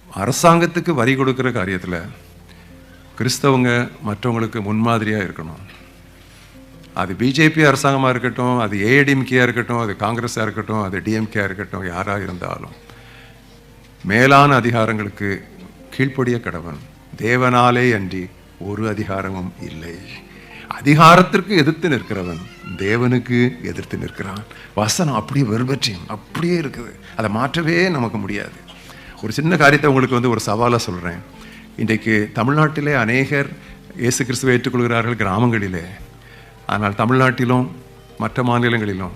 அரசாங்கத்துக்கு வரி கொடுக்குற காரியத்தில் கிறிஸ்தவங்க மற்றவங்களுக்கு முன்மாதிரியாக இருக்கணும். அது பிஜேபி அரசாங்கமாக இருக்கட்டும், அது ஏடிஎம்கேயாக இருக்கட்டும், அது காங்கிரஸாக இருக்கட்டும், அது டிஎம்கேயாக இருக்கட்டும், யாராக இருந்தாலும் மேலான அதிகாரங்களுக்கு கீழ்ப்படிய கடவன். தேவனாலே அன்றி ஒரு அதிகாரமும் இல்லை. அதிகாரத்திற்கு எதிர்த்து நிற்கிறவன் தேவனுக்கு எதிர்த்து நிற்கிறான். வசனம் அப்படியே வெறுபற்றியும் அப்படியே இருக்குது, அதை மாற்றவே நமக்கு முடியாது. ஒரு சின்ன காரியத்தை உங்களுக்கு ஒரு சவாலாக சொல்கிறேன். இன்றைக்கு தமிழ்நாட்டிலே அநேகர் இயேசு கிறிஸ்துவை ஏற்றுக்கொள்கிறார்கள் கிராமங்களிலே. ஆனால் தமிழ்நாட்டிலும் மற்ற மாநிலங்களிலும்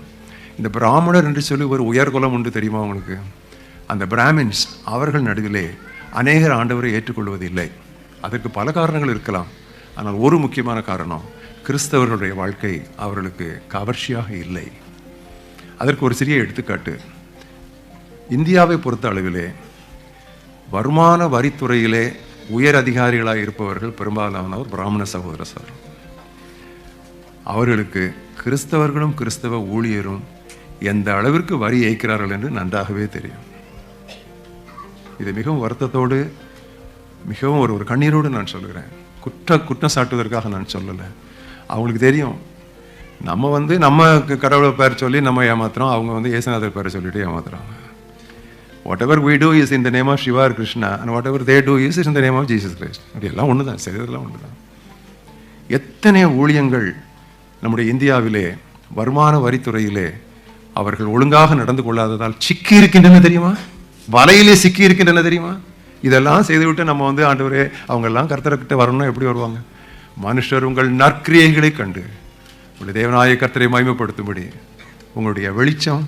இந்த பிராமணர் என்று சொல்லி ஒரு உயர்குலம் உண்டு, தெரியுமா உங்களுக்கு? அந்த பிராமின்ஸ் அவர்கள் நடுவிலே அநேகர் ஆண்டவரை ஏற்றுக்கொள்வதில்லை. அதற்கு பல காரணங்கள் இருக்கலாம். ஆனால் ஒரு முக்கியமான காரணம், கிறிஸ்தவர்களுடைய வாழ்க்கை அவர்களுக்கு கவர்ச்சியாக இல்லை. அதற்கு ஒரு சிறிய எடுத்துக்காட்டு. இந்தியாவை பொறுத்த அளவிலே வருமான வரித்துறையிலே உயர் அதிகாரிகளாக இருப்பவர்கள் பெரும்பாலானவர் பிராமண சகோதர சார். அவர்களுக்கு கிறிஸ்தவர்களும் கிறிஸ்தவ ஊழியரும் எந்த அளவிற்கு வரி ஏற்கிறார்கள் என்று நன்றாகவே தெரியும். இது மிகவும் வருத்தத்தோடு, மிகவும் ஒரு கண்ணீரோடு நான் சொல்கிறேன். குற்றம் சாட்டுவதற்காக நான் சொல்லலை. அவங்களுக்கு தெரியும், நம்ம நம்ம கடவுளை பேர் சொல்லி நம்ம ஏமாத்துறோம், அவங்க இயேசுநாதர் பேரை சொல்லிட்டு ஏமாத்துறாங்க. whatever we do is in the name of Shiva or Krishna, and whatever they do is in the name of Jesus Christ. எல்லாம் ஒன்று தான், செய்ததெல்லாம் ஒன்று தான். எத்தனை ஊழியங்கள் நம்முடைய இந்தியாவிலே வருமான வரித்துறையிலே அவர்கள் ஒழுங்காக நடந்து கொள்ளாததால் சிக்கி இருக்கின்றன தெரியுமா? வலையிலே சிக்கி இருக்கின்றன தெரியுமா? இதெல்லாம் செய்துவிட்டு நம்ம ஆண்டவரே அவங்கெல்லாம் கர்த்தர்கிட்ட வரணும்னா எப்படி வருவாங்க? மனுஷர் உங்கள் நற்கிரியைகளை கண்டு உங்களுடைய தேவனாய கர்த்தரை மகிமைப்படுத்தும்படி உங்களுடைய வெளிச்சம்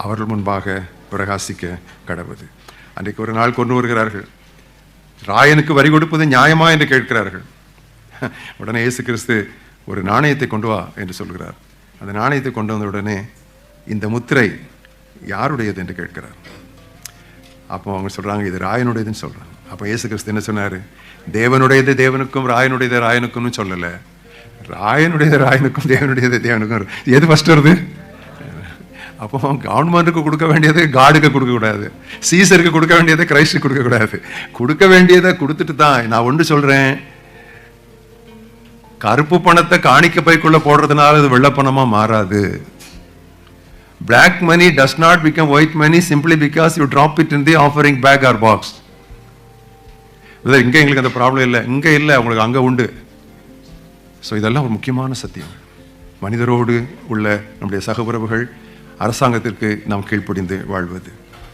அவர்கள் முன்பாக பிரகாசிக்க கடவுது. அன்றைக்கு ஒரு நாள் கொண்டு வருகிறார்கள். ராயனுக்கு வரி கொடுப்பது நியாயமா என்று கேட்கிறார்கள். உடனே இயேசு கிறிஸ்து ஒரு நாணயத்தை கொண்டு வா என்று சொல்கிறார். அந்த நாணயத்தை கொண்டு வந்த உடனே இந்த முத்திரை யாருடையது என்று கேட்கிறார். அப்போ அவங்க சொல்றாங்க, இது ராயனுடையதுன்னு சொல்றாங்க. அப்போ இயேசு கிறிஸ்து என்ன சொன்னார்? தேவனுடையது தேவனுக்கும், ராயனுடையது ராயனுக்கும்னு சொல்லலை. ராயனுடையது ராயனுக்கும், தேவனுடையது தேவனுக்கும். எது ஃபர்ஸ்ட் வருது? அப்போ கவர்மெண்ட்டுக்கு கொடுக்க வேண்டியது காடுக்கு கொடுக்கக்கூடாது, சீசருக்கு கொடுக்க வேண்டியதை கிரைஸ்டுக்கு கொடுக்கக்கூடாது. கொடுக்க வேண்டியதை கொடுத்துட்டு தான். நான் ஒன்று சொல்றேன், கருப்பு பணத்தை காணிக்க பைக்குள்ள போடுறதுனால அது வெள்ளை பணமா மாறாது. Black money does not become white money simply because you drop it in the offering bag or box. இங்க எங்களுக்கு அந்த ப்ராப்ளம் இல்லை, இங்க இல்லை, உங்களுக்கு அங்க உண்டு. ஸோ இதெல்லாம் ஒரு முக்கியமான சத்தியம். மனிதரோடு உள்ள நம்முடைய சகோதரர்கள், அரசாங்கத்திற்கு நாம் கீழ்ப்படிந்து வாழ்வது.